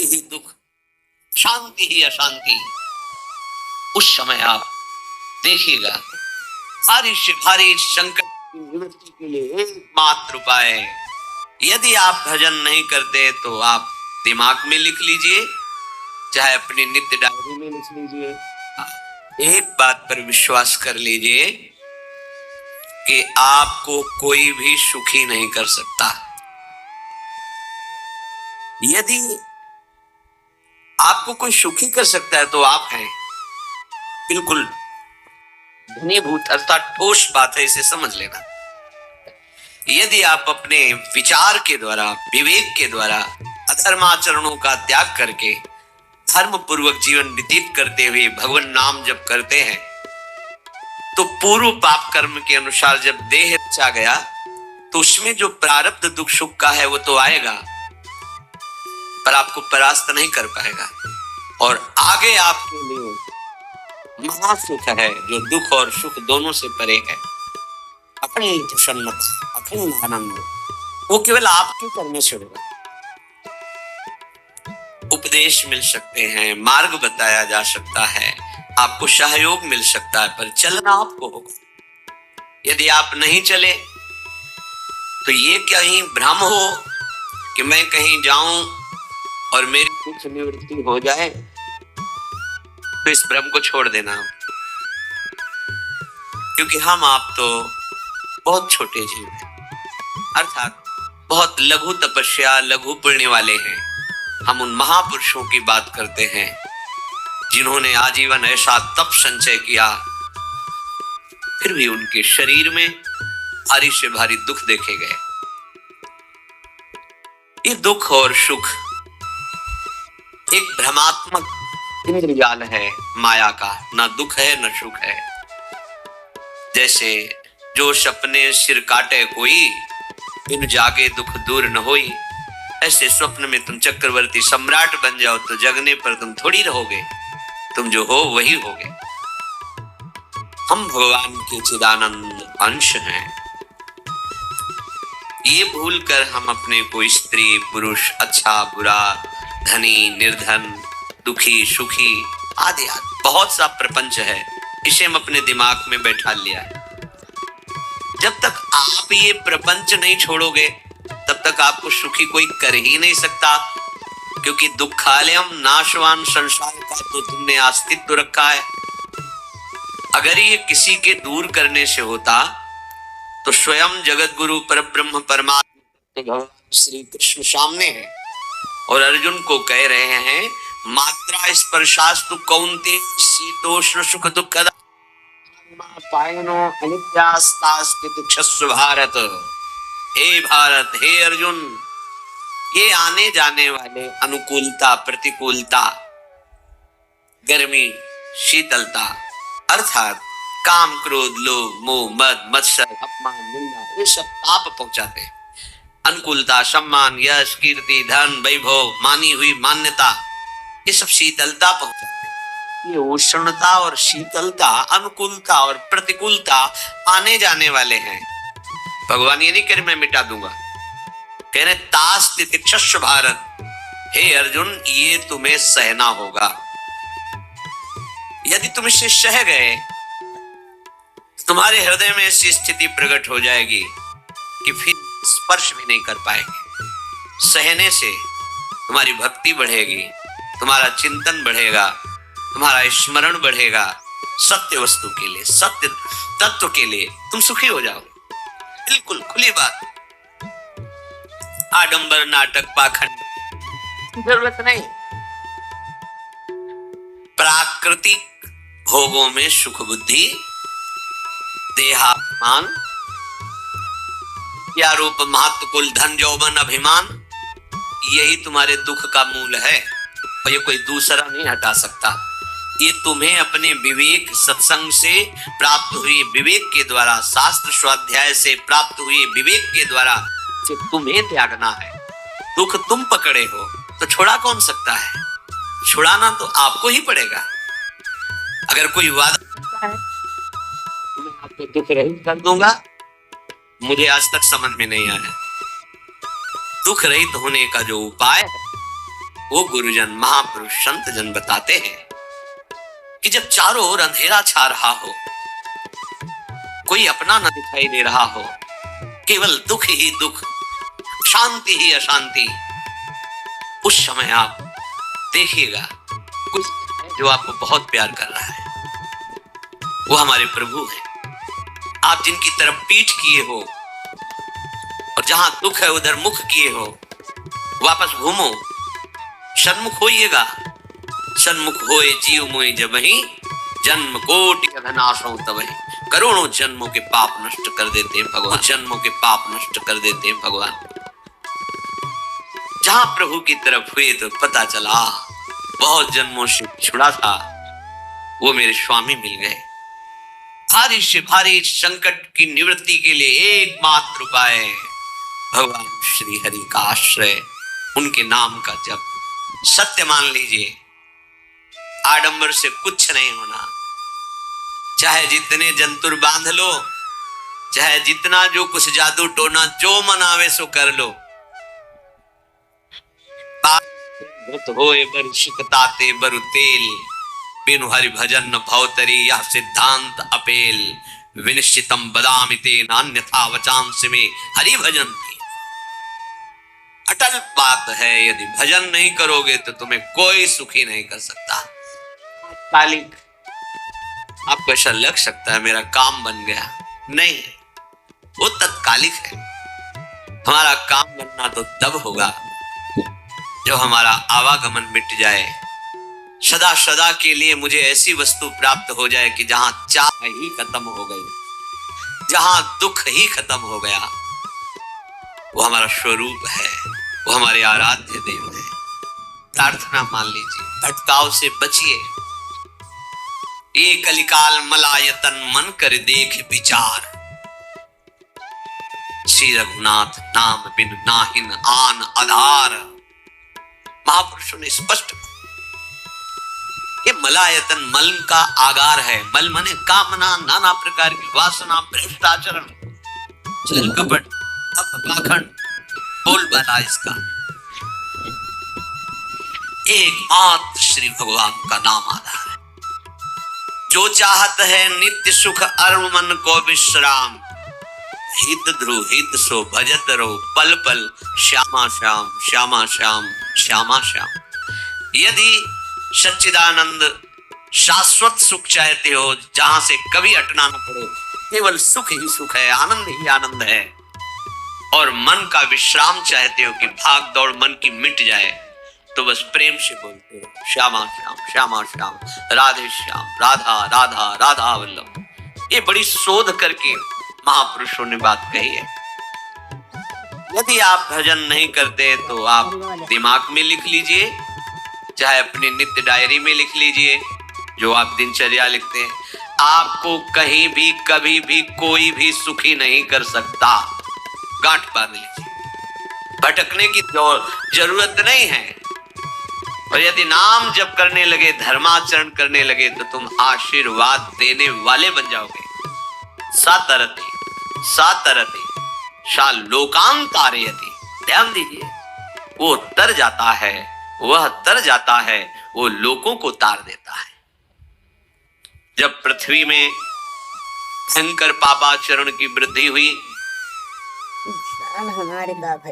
ही दुख, शांति ही अशांति। उस समय आप देखिएगा भारी से भारी संकट की निवृत्ति के लिए एकमात्र उपाय है। यदि आप भजन नहीं करते तो आप दिमाग में लिख लीजिए, चाहे अपनी नित्य डायरी में लिख लीजिए। एक बात पर विश्वास कर लीजिए कि आपको कोई भी सुखी नहीं कर सकता। यदि आपको कोई सुखी कर सकता है तो आप हैं। बिल्कुल घनीभूत अर्थात ठोस बात है, इसे समझ लेना। यदि आप अपने विचार के द्वारा, विवेक के द्वारा अधर्माचरणों का त्याग करके धर्म पूर्वक जीवन व्यतीत करते हुए भगवान नाम जप करते हैं, तो पूर्व पाप कर्म के अनुसार जब देह रचा गया तो उसमें जो प्रारब्ध दुख सुख का है वो तो आएगा, पर आपको परास्त नहीं कर पाएगा। और आगे आपके लिए महासुख है जो दुख और सुख दोनों से परे है। अखंड प्रसन्नता, अखंड आनंद, वो केवल आपके करने से होगा। उपदेश मिल सकते हैं, मार्ग बताया जा सकता है, आपको सहयोग मिल सकता है, पर चलना आपको होगा। यदि आप नहीं चले तो ये कहीं भ्रम हो कि मैं कहीं जाऊं और मेरी कुछ निवृत्ति हो जाए, तो इस भ्रम को छोड़ देना। क्योंकि हम आप तो बहुत छोटे जीव हैं, अर्थात बहुत लघु तपस्या, लघु पुण्य वाले हैं। हम उन महापुरुषों की बात करते हैं जिन्होंने आजीवन ऐसा तप संचय किया, फिर भी उनके शरीर में भारी से भारी दुख देखे गए। ये दुख और सुख एक भ्रमात्मक इंद्रजाल है माया का, ना दुख है न सुख है। जैसे जो सपने सिर काटे कोई, बिन जागे दुख दूर न होई। ऐसे स्वप्न में तुम चक्रवर्ती सम्राट बन जाओ तो जगने पर तुम थोड़ी रहोगे, तुम जो हो वही होगे। हम भगवान के चिदानंद अंश हैं। ये भूलकर हम अपने को स्त्री पुरुष, अच्छा बुरा, धनी निर्धन, दुखी सुखी आदि आदि बहुत सा प्रपंच है, इसे हम अपने दिमाग में बैठा लिया है। जब तक आप ये प्रपंच नहीं छोड़ोगे तब तक आपको सुखी कोई कर ही नहीं सकता, क्योंकि दुखालयम नाशवान संसार का तो तुमने अस्तित्व रखा है। अगर ये किसी के दूर करने से होता तो स्वयं जगत गुरु परब्रह्म परमात्मा भगवान श्री कृष्ण सामने है और अर्जुन को कह रहे हैं, मात्रा स्पर्शास्तु कौन्ते शीतोष्ण सुख दुःखदा पायनो अनित्यास्तास्तितिक्षस्व भारत। हे भारत, हे अर्जुन, ये आने जाने वाले अनुकूलता प्रतिकूलता, गर्मी शीतलता, अर्थात काम क्रोध लोभ मोह मद मत्सर अपमान निंदा, ये सब ताप पहुंचाते हैं। अनुकूलता सम्मान यश कीर्ति धन वैभव मानी हुई मान्यता, ये सब शीतलता पहुंचाते हैं। ये उष्णता और शीतलता, अनुकूलता और प्रतिकूलता आने जाने वाले हैं। भगवान ये नहीं कह रहे मैं मिटा दूंगा, कह रहे तास तितिक्षस्व भारत। हे अर्जुन, ये तुम्हें सहना होगा। यदि तुम इसे सह गए, तुम्हारे हृदय में ऐसी स्थिति प्रकट हो जाएगी कि फिर स्पर्श भी नहीं कर पाएंगे। सहने से तुम्हारी भक्ति बढ़ेगी, तुम्हारा चिंतन बढ़ेगा, तुम्हारा स्मरण बढ़ेगा। सत्य वस्तु के लिए, सत्य तत्व के लिए तुम सुखी हो जाओगे। बिल्कुल खुली बात, आडंबर नाटक पाखंड जरूरत नहीं। प्राकृतिक भोगों में सुख बुद्धि, देहाभिमान या रूप महत्व कुल धन यौवन अभिमान, यही तुम्हारे दुख का मूल है और ये कोई दूसरा नहीं हटा सकता। ये तुम्हें अपने विवेक सत्संग से प्राप्त हुए विवेक के द्वारा, शास्त्र स्वाध्याय से प्राप्त हुए विवेक के द्वारा तुम्हें त्यागना है। दुख तुम पकड़े हो तो छुड़ा कौन सकता है? छुड़ाना तो आपको ही पड़ेगा। अगर कोई वादा करता है मैं आपको दुख रहित कर दूंगा, मुझे आज तक समझ में नहीं आया। दुख रहित होने का जो उपाय है वो गुरुजन महापुरुष संत जन बताते हैं कि जब चारों ओर अंधेरा छा रहा हो, कोई अपना न दिखाई दे रहा हो, केवल दुख ही दुख, शांति ही अशांति, उस समय आप देखिएगा कुछ जो आपको बहुत प्यार कर रहा है, वो हमारे प्रभु हैं। आप जिनकी तरफ पीठ किए हो और जहां दुख है उधर मुख किए हो, वापस घूमो, सन्मुख होइएगा। सन्मुख होए जीव मोहि जबहि, जन्म कोटि अघनाशों तबहि। करोड़ों जन्मों के पाप नष्ट कर देते हैं भगवान, जन्मों के पाप नष्ट कर देते हैं भगवान। जहां प्रभु की तरफ हुए तो पता चला बहुत जन्मों से छुड़ा था, वो मेरे स्वामी मिल गए। भारी से भारी संकट की निवृत्ति के लिए एकमात्र उपाय भगवान श्री हरि का आश्रय, उनके नाम का जप। सत्य मान लीजिए, आडंबर से कुछ नहीं होना। चाहे जितने जंतुर बांध लो, चाहे जितना जो कुछ जादू टोना जो मनावे सो कर लो, होए बर शिकताते बरु तेल, बिनु हरि भजन न भवतरी, यह सिद्धांत अपेल। विनिश्चितम बदामिते नान्यथा वचांस में हरि भजन थी। अटल बात है, यदि भजन नहीं करोगे तो तुम्हें कोई सुखी नहीं कर सकता। तात्कालिक आपको ऐसा लग सकता है मेरा काम बन गया, नहीं, वो तत्कालिक है। हमारा काम बनना तो तब होगा जब हमारा आवागमन मिट जाए, सदा सदा के लिए मुझे ऐसी वस्तु प्राप्त हो जाए कि जहां चाह ही खत्म हो गई, जहां दुख ही खत्म हो गया। वो हमारा स्वरूप है, वो हमारे आराध्य देव है। प्रार्थना मान लीजिए, भटकाव से बचिए। ये कलिकाल मलायतन मन कर देख विचार, श्री रघुनाथ नाम बिन नाहिन आन आधार। महापुरुषों ने स्पष्ट, ये मलायतन मल का आगार है। मल मने कामना, नाना प्रकार की वासना, भ्रष्टाचरण, छल कपट, पाखंड, बोलबाला, इसका एकमात्र श्री भगवान का नाम आधार है। जो चाहत है नित्य सुख अर मन को विश्राम, हित ध्रुव हित सो भजत रहो पल पल, श्यामा श्याम श्यामा श्याम श्यामा श्याम। यदि सच्चिदानंद शाश्वत सुख चाहते हो, जहां से कभी हटना न पड़े, केवल सुख ही सुख है, आनंद ही आनंद है, और मन का विश्राम चाहते हो कि भाग दौड़ मन की मिट जाए, तो बस प्रेम से बोलते हो श्यामा श्याम श्यामा श्याम, राधे श्याम, राधा राधा राधा वल्लभ। ये बड़ी शोध करके महापुरुषों ने बात कही है। यदि आप भजन नहीं करते तो आप दिमाग में लिख लीजिए, चाहे अपनी नित्य डायरी में लिख लीजिए, जो आप दिनचर्या लिखते हैं। आपको कहीं भी कभी भी कोई भी सुखी नहीं कर सकता। गांठ बांध लीजिए, भटकने की जरूरत नहीं है। और यदि नाम जप करने लगे, धर्माचरण करने लगे, तो तुम आशीर्वाद देने वाले बन जाओगे। सातरति सातरति शा लोकांतारयति। ध्यान दीजिए, वो तर जाता है, वह तर जाता है, वो लोगों को तार देता है। जब पृथ्वी में भयंकर पापाचरण की वृद्धि हुई,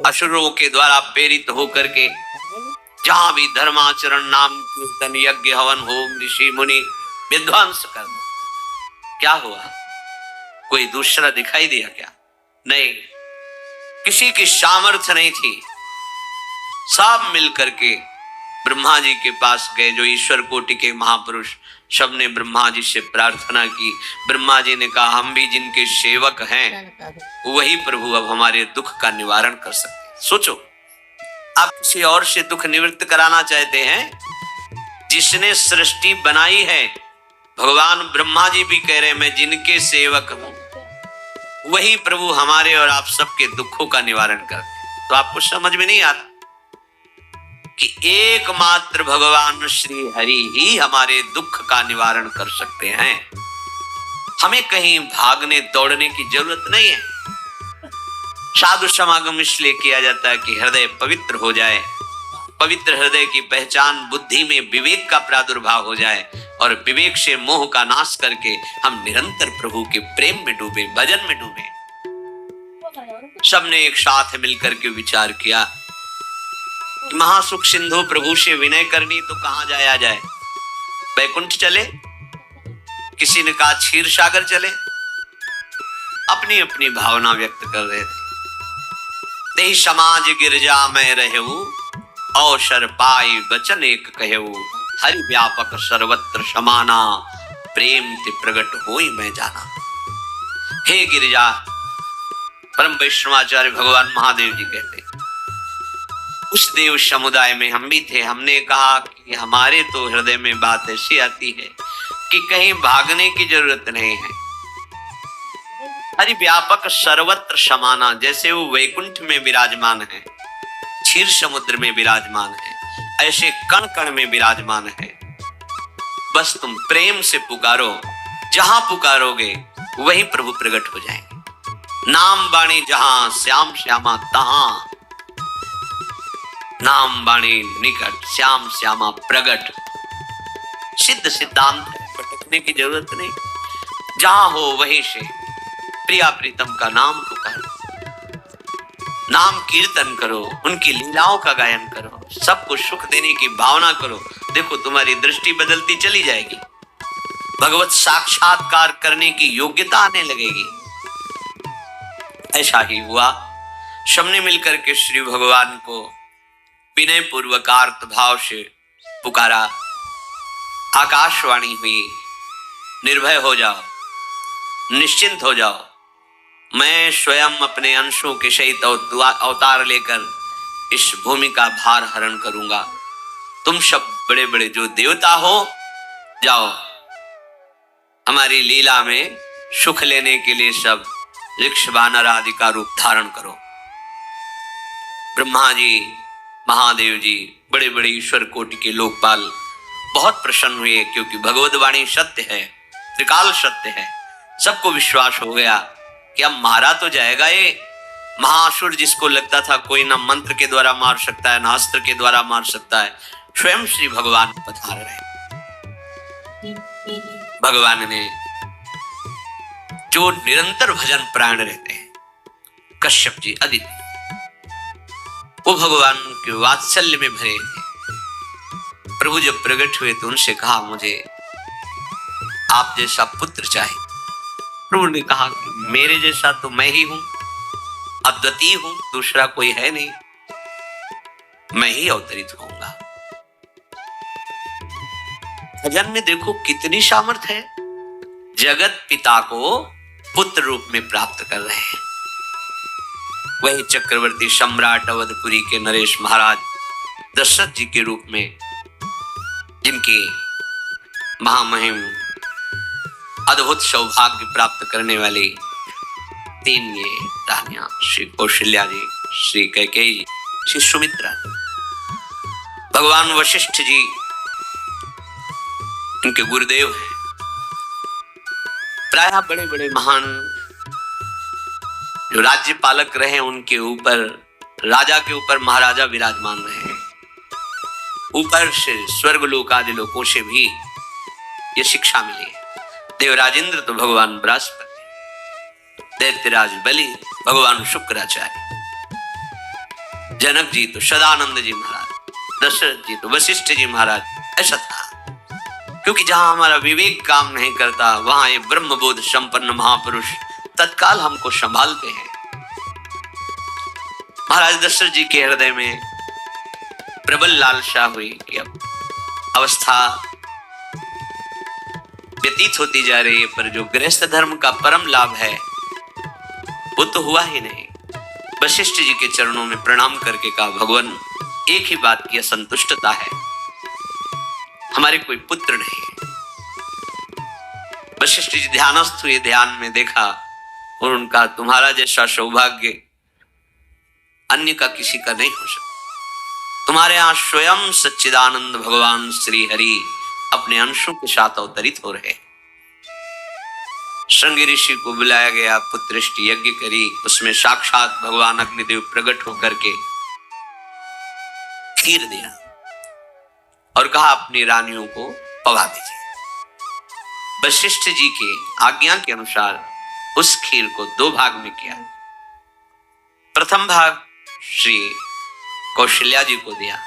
असुरों के द्वारा प्रेरित होकर के जहां भी धर्माचरण, नाम कीर्तन, यज्ञ, हवन, होम, ऋषि मुनि विध्वंस कर दो, क्या हुआ? कोई दूसरा दिखाई दिया क्या? नहीं, किसी की सामर्थ्य नहीं थी। सब मिलकर के ब्रह्मा जी के पास गए, जो ईश्वर कोटि के महापुरुष, सबने ब्रह्मा जी से प्रार्थना की। ब्रह्मा जी ने कहा, हम भी जिनके सेवक हैं, वही प्रभु अब हमारे दुख का निवारण कर सकते। सोचो, आप किसी और से दुख निवृत्त कराना चाहते हैं? जिसने सृष्टि बनाई है, भगवान ब्रह्मा जी भी कह रहे हैं मैं जिनके सेवक हूं, वही प्रभु हमारे और आप सबके दुखों का निवारण करते। तो आपको समझ में नहीं आ रहा कि एकमात्र भगवान श्री हरि ही हमारे दुख का निवारण कर सकते हैं। हमें कहीं भागने दौड़ने की जरूरत नहीं है। साधु समागम इसलिए किया जाता है कि हृदय पवित्र हो जाए, पवित्र हृदय की पहचान बुद्धि में विवेक का प्रादुर्भाव हो जाए और विवेक से मोह का नाश करके हम निरंतर प्रभु के प्रेम में डूबे, भजन में डूबे। सबने एक साथ मिलकर के विचार किया कि महासुख सिंधु प्रभु से विनय करनी तो कहां जाया जाए, बैकुंठ चले, किसी ने कहा क्षीर सागर चले। अपनी अपनी भावना व्यक्त कर रहे थे। तेहि समाज गिरजा में रहू, अवसर पाई वचन एक कहू, हरि व्यापक सर्वत्र समाना, प्रेम ते प्रगट होई मैं जाना। हे गिरिजा, परम वैष्णवाचार्य भगवान महादेव जी कहते, उस देव समुदाय में हम भी थे। हमने कहा कि हमारे तो हृदय में बात ऐसी आती है कि कहीं भागने की जरूरत नहीं है। हरि व्यापक सर्वत्र समाना, जैसे वो वैकुंठ में विराजमान है, क्षीर समुद्र में विराजमान है, ऐसे कण कण में विराजमान है। बस तुम प्रेम से पुकारो, जहां पुकारोगे वहीं प्रभु प्रकट हो जाएंगे। नाम बाणी जहां श्याम श्यामा तहां, नाम बाणी निकट श्याम श्यामा प्रगट। सिद्ध सिद्धांत है, भटकने की जरूरत नहीं। जहां हो वहीं से प्रिया प्रीतम का नाम पुकारो, नाम कीर्तन करो, उनकी लीलाओं का गायन करो, सबको सुख देने की भावना करो। देखो तुम्हारी दृष्टि बदलती चली जाएगी, भगवत साक्षात्कार करने की योग्यता आने लगेगी। ऐसा ही हुआ। सबने मिलकर के श्री भगवान को विनय पूर्वक आर्त भाव से पुकारा। आकाशवाणी हुई, निर्भय हो जाओ, निश्चिंत हो जाओ, मैं स्वयं अपने अंशों के सहित अवतार लेकर इस भूमि का भार हरण करूंगा। तुम सब बड़े बड़े जो देवता हो, जाओ हमारी लीला में सुख लेने के लिए सब वृक्ष वानर आदि का रूप धारण करो। ब्रह्मा जी, महादेव जी, बड़े बड़े ईश्वर कोटि के लोकपाल बहुत प्रसन्न हुए, क्योंकि भगवत वाणी सत्य है, त्रिकाल सत्य है। सबको विश्वास हो गया कि अब मारा तो जाएगा ये महासुर, जिसको लगता था कोई ना मंत्र के द्वारा मार सकता है, ना अस्त्र के द्वारा मार सकता है। स्वयं श्री भगवान पधार रहे। भगवान ने जो निरंतर भजन प्राण रहते हैं, कश्यप जी, अदिति, वो भगवान के वात्सल्य में भरे थे। प्रभु जब प्रकट हुए तो उनसे कहा, मुझे आप जैसा पुत्र चाहिए। प्रभु ने कहा कि मेरे जैसा तो मैं ही हूं, अद्वितीय हूं, दूसरा कोई है नहीं, मैं ही अवतरित होऊंगा। भजन में देखो कितनी सामर्थ्य है। जगत पिता को पुत्र रूप में प्राप्त कर रहे हैं। वही चक्रवर्ती सम्राट अवधपुरी के नरेश महाराज दशरथ जी के रूप में, जिनकी महामहिम अद्भुत सौभाग्य प्राप्त करने वाली तीन ये रानियां, श्री कौशल्या जी, श्री कैकेयी जी, श्री सुमित्रा। भगवान वशिष्ठ जी इनके गुरुदेव हैं। प्रायः बड़े बड़े महान जो राज्य पालक रहे, उनके ऊपर, राजा के ऊपर महाराजा विराजमान रहे हैं। ऊपर से स्वर्गलोक आदि लोकों से भी ये शिक्षा मिली है। देवराजेंद्र तो भगवान बृहस्पति, दैत्यराज बलि भगवान शुक्राचार्य, जनक जी तो सदानंद जी महाराज, दशरथ जी तो वशिष्ठ जी महाराज। ऐसा था क्योंकि जहां हमारा विवेक काम नहीं करता, वहां ये ब्रह्मबोध संपन्न महापुरुष तत्काल हमको संभालते हैं। महाराज दशरथ जी के हृदय में प्रबल लालसा हुई कि अब अवस्था व्यतीत होती जा रही है, पर जो गृहस्थ धर्म का परम लाभ है वो तो हुआ ही नहीं। वशिष्ठ जी के चरणों में प्रणाम करके कहा, भगवान एक ही बात की असंतुष्टता है, हमारे कोई पुत्र नहीं है। वशिष्ठ जी ध्यानस्थ हुए, ध्यान में देखा और उनका, तुम्हारा जैसा सौभाग्य अन्य का किसी का नहीं हो सकता। तुम्हारे यहां स्वयं सच्चिदानंद भगवान श्री हरि अपने अंशों के साथ अवतरित हो रहे। श्रृंगी ऋषि को बुलाया गया, पुत्रष्टि यज्ञ करी, उसमें साक्षात भगवान अग्निदेव प्रकट होकर के खीर दिया और कहा अपनी रानियों को पवा दीजिए। वशिष्ठ जी के आज्ञा के अनुसार उस खीर को 2 भाग में किया। प्रथम भाग श्री कौशल्या जी को दिया,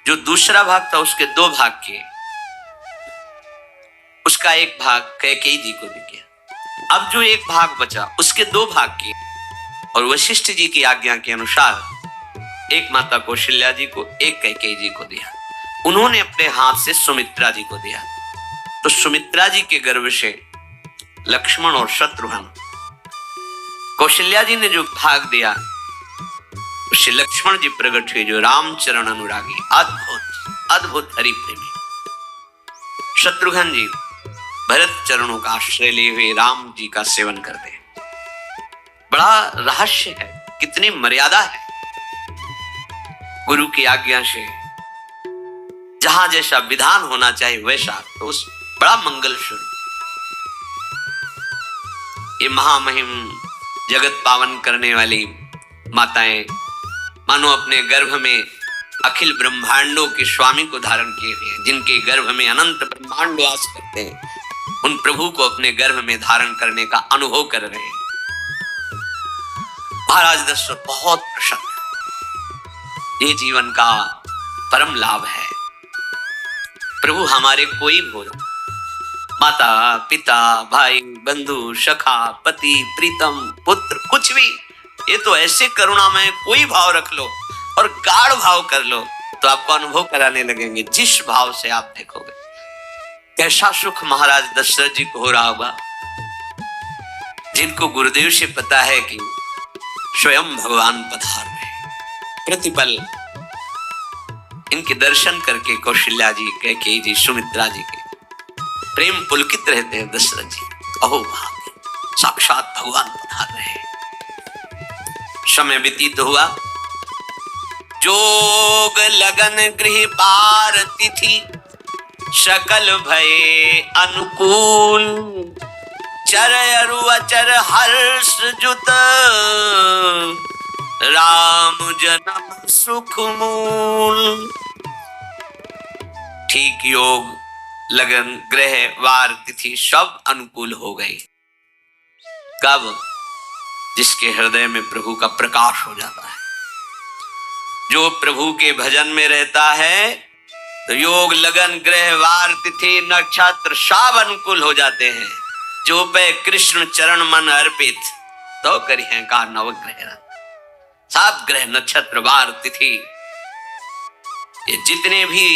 जो दूसरा भाग था उसके 2 भाग किए, उसका 1 भाग कैकेयी जी को भी किया। अब जो 1 भाग बचा उसके 2 भाग किए और वशिष्ठ जी की आज्ञा के अनुसार 1 माता कौशल्या जी को, 1 कैकेयी जी को दिया। उन्होंने अपने हाथ से सुमित्रा जी को दिया। तो सुमित्रा जी के गर्भ से लक्ष्मण और शत्रुघ्न, कौशल्या जी ने जो भाग दिया उससे लक्ष्मण जी प्रकट हुए, जो रामचरण अनुरागी, अद्भुत अद्भुत हरि प्रेमी। शत्रुघ्न जी भरत चरणों का आश्रय लिए हुए राम जी का सेवन करते हैं। बड़ा रहस्य है, कितनी मर्यादा है। गुरु की आज्ञा से जहां जैसा विधान होना चाहिए वैसा, तो उस बड़ा मंगल स्वरूप ये महामहिम जगत पावन करने वाली माताएं मानो अपने गर्भ में अखिल ब्रह्मांडों के स्वामी को धारण किए हुए, जिनके गर्भ में अनंत ब्रह्मांड वास करते हैं, उन प्रभु को अपने गर्भ में धारण करने का अनुभव कर रहे हैं। महाराज दशरथ बहुत प्रसन्न है। ये जीवन का परम लाभ है। प्रभु हमारे कोई भोज, माता पिता भाई बंधु सखा पति प्रीतम पुत्र, कुछ भी, ये तो ऐसे करुणा में कोई भाव रख लो और गाढ़ भाव कर लो तो आपको अनुभव कराने लगेंगे। जिस भाव से आप देखोगे कैसा सुख महाराज दशरथ जी को हो रहा होगा, जिनको गुरुदेव से पता है कि स्वयं भगवान पधार रहे। प्रतिपल इनके दर्शन करके कौशल्या जी, कैकेयी जी, सुमित्रा जी के प्रेम पुलकित रहते हैं। दशरथ जी अहो भाग्य, साक्षात भगवान पधार रहे हैं। समय व्यतीत हुआ, जोग लगन गृह पार तिथि, सकल भय अनुकूल, चर अरु अचर हर्ष जुत, राम जन्म सुख मूल। ठीक योग लगन ग्रह वार तिथि सब अनुकूल हो गई। कब? जिसके हृदय में प्रभु का प्रकाश हो जाता है। जो प्रभु के भजन में रहता है तो योग लगन ग्रह वार तिथि नक्षत्र सब अनुकूल हो जाते हैं। जो पे कृष्ण चरण मन अर्पित, तो करिए का नवग्रह, सब ग्रह नक्षत्र वार तिथि, ये जितने भी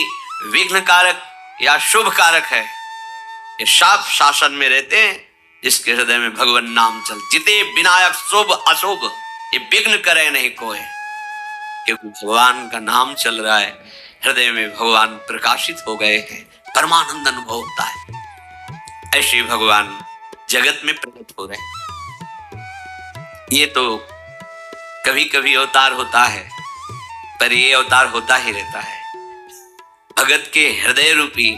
विघ्न कारक या शुभ कारक है, ये सब शासन में रहते हैं। जिसके हृदय में भगवान नाम चल, जिते विनायक शुभ अशुभ, ये विघ्न करे नहीं कोई, क्योंकि भगवान का नाम चल रहा है। हृदय में भगवान प्रकाशित हो गए हैं, परमानंद अनुभव होता है। ऐसे भगवान जगत में प्रकट हो रहे हैं। ये तो कभी कभी अवतार होता है, पर ये अवतार होता ही रहता है। भगत के हृदय रूपी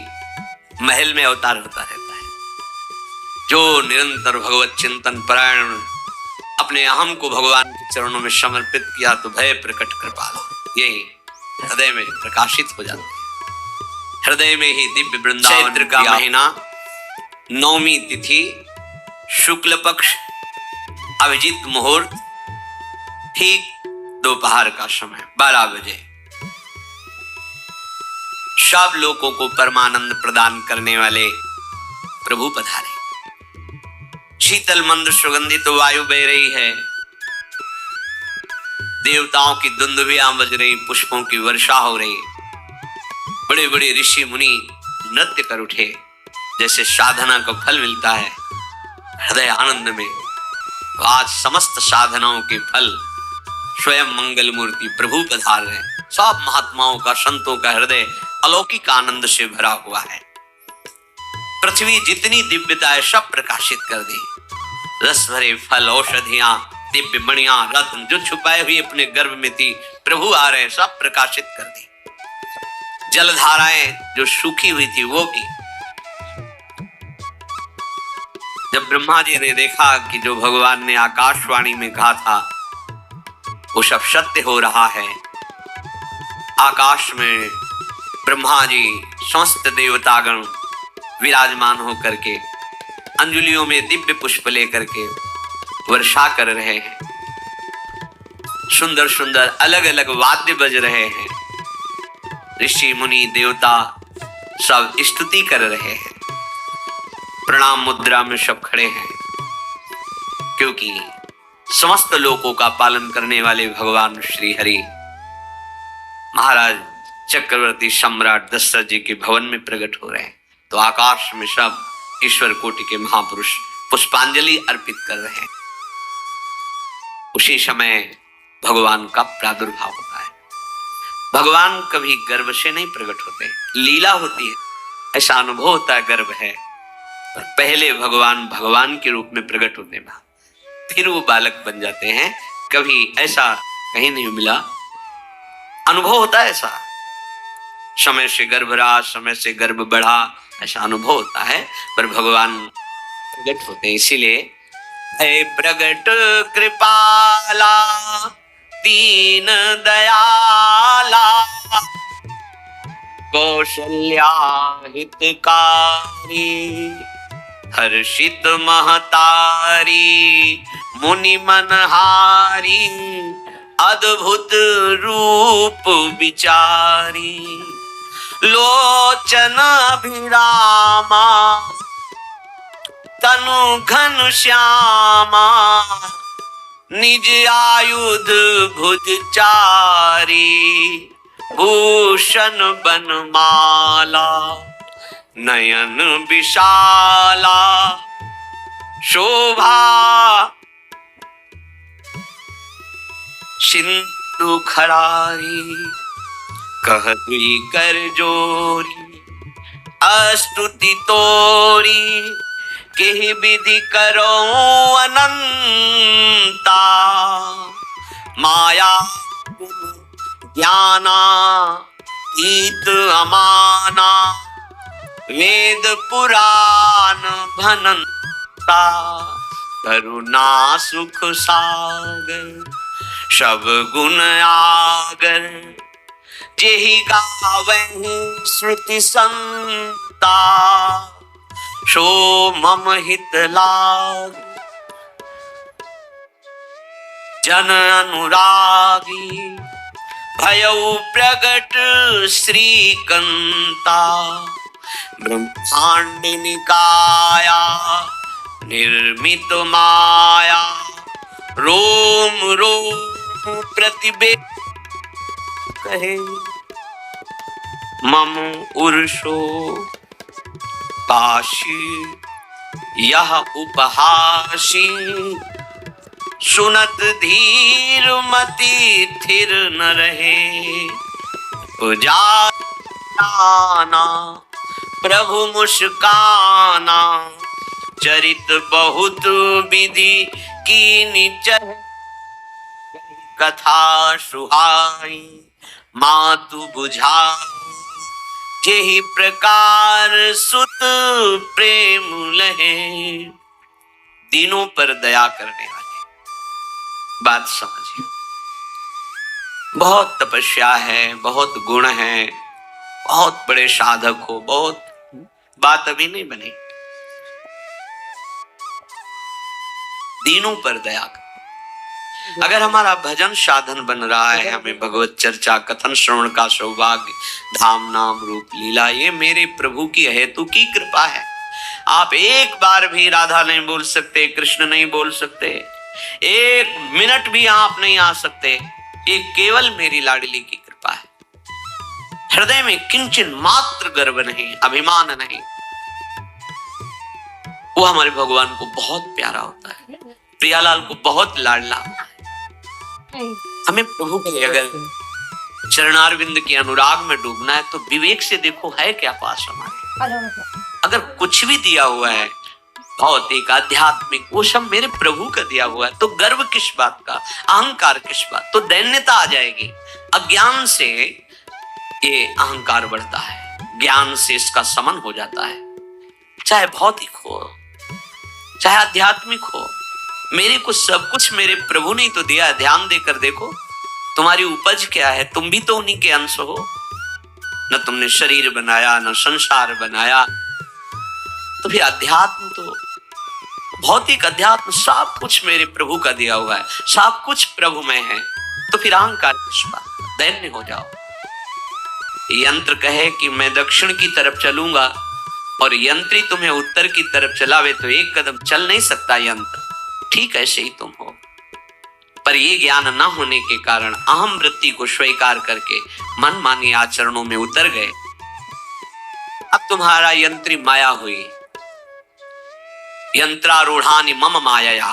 महल में अवतार होता रहता है। जो निरंतर भगवत चिंतन परायण, अपने अहम को भगवान के चरणों में समर्पित किया तो भय प्रकट कृपालो, यही हृदय में प्रकाशित हो जाते हैं। हृदय में ही दिव्य वृंदावन। चैत्र का महीना, नवमी तिथि, शुक्ल पक्ष, अभिजीत मुहूर्त, ठीक दोपहर का समय 12 बजे, सब लोगों को परमानंद प्रदान करने वाले प्रभु पधारे। शीतल मंद सुगंधित वायु बह रही है, देवताओं की दुंदुभियां बज रही, पुष्पों की वर्षा हो रही, बड़े बड़े ऋषि मुनि नृत्य कर उठे। जैसे साधना का फल मिलता है हृदय आनंद में, आज समस्त साधनाओं के फल स्वयं मंगल मूर्ति प्रभु पधार रहे। सब महात्माओं का, संतों का हृदय अलौकिक आनंद से भरा हुआ है। पृथ्वी जितनी दिव्यता है सब प्रकाशित कर दी। रस भरे फल, औषधियां, दिव्य मणियां, रत्न जो छुपाए हुए अपने गर्भ में थी, प्रभु आ रहे, सब प्रकाशित कर दी। जलधाराएं जो सूखी हुई थी वो भी। जब ब्रह्मा जी ने देखा कि जो भगवान ने आकाशवाणी में कहा था वो सब सत्य हो रहा है, आकाश में ब्रह्मा जी समस्त देवतागण विराजमान होकर के अंजलियों में दिव्य पुष्प लेकर के वर्षा कर रहे हैं। सुंदर सुंदर अलग अलग वाद्य बज रहे हैं। ऋषि मुनि देवता सब स्तुति कर रहे हैं। प्रणाम मुद्रा में सब खड़े हैं, क्योंकि समस्त लोकों का पालन करने वाले भगवान श्री हरि महाराज चक्रवर्ती सम्राट दशरथ जी के भवन में प्रकट हो रहे हैं। तो आकाश में सब ईश्वर कोटि के महापुरुष पुष्पांजलि अर्पित कर रहे हैं। उसी समय भगवान का प्रादुर्भाव होता है। भगवान कभी गर्भ से नहीं प्रकट होते, लीला होती है, ऐसा अनुभव होता है गर्भ है। और पहले भगवान भगवान के रूप में प्रकट होने में फिर वो बालक बन जाते हैं। कभी ऐसा कहीं नहीं मिला, अनुभव होता है ऐसा। समय से गर्भ रहा, समय से गर्भ बढ़ा, ऐसा अनुभव होता है। पर भगवान प्रकट होते हैं, इसीलिए है प्रगट कृपाला दीन दयाला कौशल्या हितकारी हर्षित महतारी मुनि मनहारी अद्भुत रूप विचारी लोचन अभिरामा तनु घन श्यामा निज आयुध भुजचारी भूषण बनमाला नयन विशाला शोभा सिंधु खरारी कह दुई कर जोरी अस्तुति तोरी केहि विधि करो अनंता माया ज्ञाना ईत अमाना वेद पुराण भनंता करुणा सुख सागर सब गुण आगर जेहि गावहि श्रुति संता सो मम हित लाग जन अनुरागी भयउ प्रगट श्रीकंता ब्रह्मांड निकाया निर्मित माया रोम रोम प्रतिबे कहे मम उर्षो काशी यह उपहासी सुनत धीर मति थिर न रहे जाना प्रभु मुस्काना चरित बहुत विधि की निचर कथा सुहाई मातु बुझाई जेहि प्रकार सुत प्रेम लहे दिनों पर दया करने वाले। बात समझिए, बहुत तपस्या है, बहुत गुण है, बहुत बड़े साधक हो, बहुत बात अभी नहीं बनी। दीनों पर दया कर। अगर हमारा भजन साधन बन रहा है, हमें भगवत चर्चा कथन श्रवण का सौभाग्य, धाम नाम रूप लीला, ये मेरे प्रभु की हेतु की कृपा है। आप एक बार भी राधा नहीं बोल सकते, कृष्ण नहीं बोल सकते, एक मिनट भी आप नहीं आ सकते, ये केवल मेरी लाडली की कृपा है। हृदय में किंचन मात्र गर्व नहीं, अभिमान नहीं, वो हमारे भगवान को बहुत प्यारा होता है, प्रियालाल को बहुत लाडला होता है। हमें प्रभु के अगर चरणारविंद के अनुराग में डूबना है तो विवेक से देखो है क्या पास हमारे। अगर कुछ भी दिया हुआ है भौतिक आध्यात्मिक, वो सब मेरे प्रभु का दिया हुआ है, तो गर्व किस बात का, अहंकार किस बात, तो दैन्यता आ जाएगी। अज्ञान से ये अहंकार बढ़ता है, ज्ञान से इसका समन हो जाता है। चाहे भौतिक हो चाहे आध्यात्मिक हो, मेरे को सब कुछ मेरे प्रभु ने तो दिया। ध्यान देकर देखो, तुम्हारी उपज क्या है? तुम भी तो उन्हीं के अंश हो। न तुमने शरीर बनाया, न संसार बनाया। तो फिर अध्यात्म तो, भौतिक अध्यात्म सब कुछ मेरे प्रभु का दिया हुआ है, सब कुछ प्रभु में है। तो फिर अहंकार किस बात का? दैन्य हो जाओ। यंत्र कहे कि मैं दक्षिण की तरफ चलूंगा और यंत्री तुम्हें उत्तर की तरफ चलावे तो एक कदम चल नहीं सकता यंत्र। ठीक ऐसे ही तुम हो। पर ये ज्ञान न होने के कारण अहम वृत्ति को स्वीकार करके मनमानी आचरणों में उतर गए। अब तुम्हारा यंत्री माया हुई। यंत्रारूढ़ानि मम माया।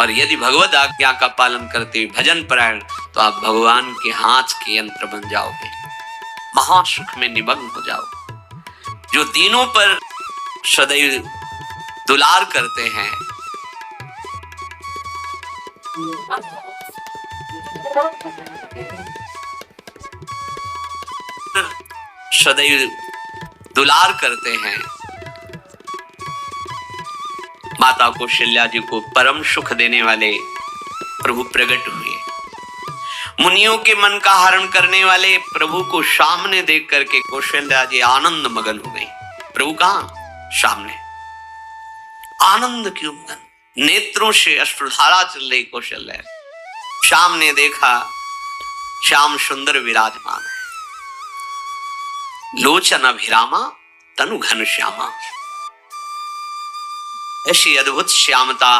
और यदि भगवद आज्ञा का पालन करते हुए भजन परायण, तो आप भगवान के हाथ के यंत्र बन जाओगे, महासुख में निमग्न हो जाओगे। जो दीनों पर सदैव दुलार करते हैं, सदैव दुलार करते हैं, माता कौशल्या जी को परम सुख देने वाले प्रभु प्रकट हुए। मुनियों के मन का हरण करने वाले प्रभु को सामने देख करके कौशल्या जी आनंद मगन हो गई। प्रभु कहां? सामने। आनंद क्यों मगन? नेत्रों से अश्रुधारा चल रही कौशल्या। सामने देखा, श्याम सुंदर विराजमान है। लोचन अभिरामा तनु घन श्यामा। ऐसी अद्भुत श्यामता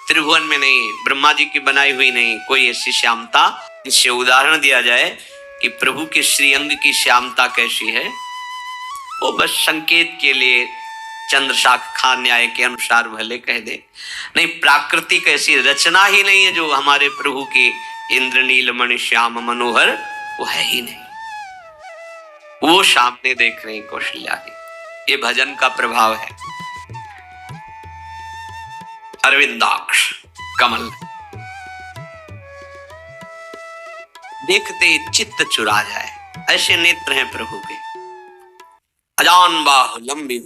त्रिभुवन में नहीं, ब्रह्मा जी की बनाई हुई नहीं कोई ऐसी श्यामता जिससे उदाहरण दिया जाए कि प्रभु के श्रीअंग की श्यामता कैसी है। वो बस संकेत के लिए चंद्रशाखा न्याय के अनुसार भले कह दे, नहीं प्राकृतिक ऐसी रचना ही नहीं है जो हमारे प्रभु की इंद्रनील मणि श्याम मनोहर, वो है ही नहीं। वो सामने देख रही कौशल्या जी। ये भजन का प्रभाव है। अरविंदाक्ष कमल, देखते चित्त चुरा जाए, ऐसे नेत्र हैं प्रभु के। अजान बाहु लंबी